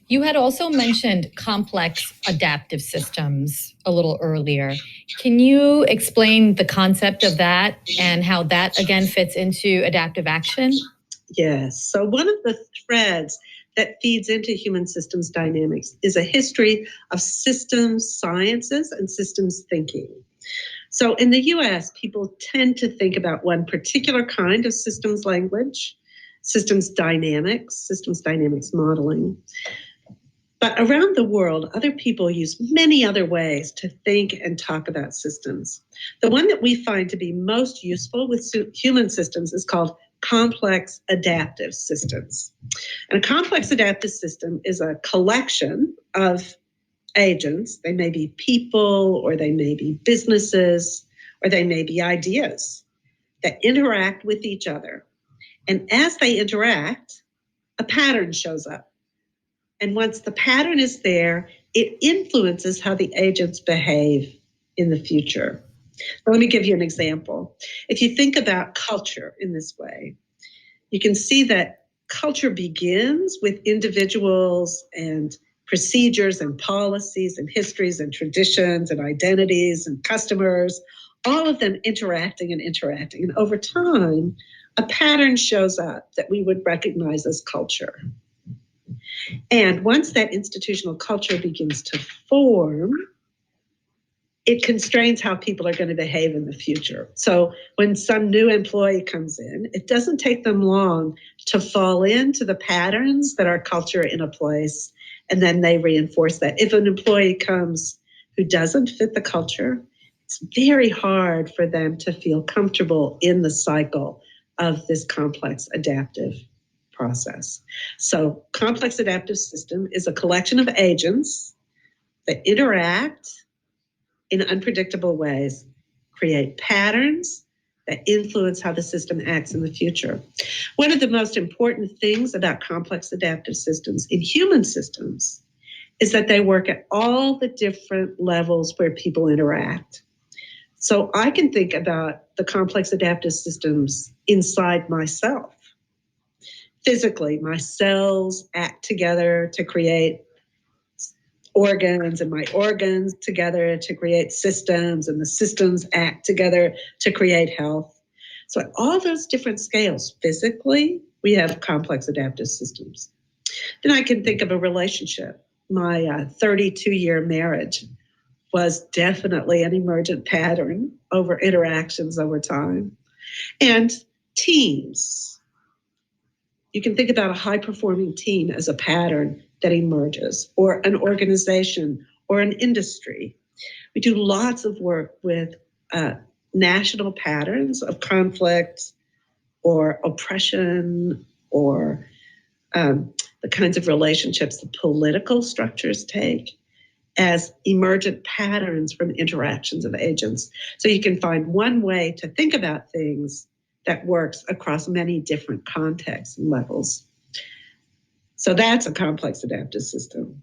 You had also mentioned complex adaptive systems a little earlier. Can you explain the concept of that and how that again fits into adaptive action? Yes. So one of the threads that feeds into human systems dynamics is a history of systems sciences and systems thinking. So in the US, people tend to think about one particular kind of systems language, systems dynamics modeling. But around the world, other people use many other ways to think and talk about systems. The one that we find to be most useful with human systems is called complex adaptive systems. And a complex adaptive system is a collection of agents. They may be people, or they may be businesses, or they may be ideas that interact with each other. And as they interact, a pattern shows up. And once the pattern is there, it influences how the agents behave in the future. So let me give you an example. If you think about culture in this way, you can see that culture begins with individuals and procedures and policies and histories and traditions and identities and customers, all of them interacting and interacting. And over time, a pattern shows up that we would recognize as culture. And once that institutional culture begins to form, it constrains how people are going to behave in the future. So when some new employee comes in, it doesn't take them long to fall into the patterns that are culture in a place, and then they reinforce that. If an employee comes who doesn't fit the culture, it's very hard for them to feel comfortable in the cycle of this complex adaptive process. So complex adaptive system is a collection of agents that interact in unpredictable ways, create patterns that influence how the system acts in the future. One of the most important things about complex adaptive systems in human systems is that they work at all the different levels where people interact. So I can think about the complex adaptive systems inside myself. Physically, my cells act together to create organs, and my organs together to create systems, and the systems act together to create health. So at all those different scales, physically, we have complex adaptive systems. Then I can think of a relationship. My 32-year marriage was definitely an emergent pattern over interactions over time. And teams. You can think about a high-performing team as a pattern that emerges, or an organization, or an industry. We do lots of work with national patterns of conflict or oppression, or the kinds of relationships the political structures take as emergent patterns from interactions of agents. So you can find one way to think about things that works across many different contexts and levels. So that's a complex adaptive system.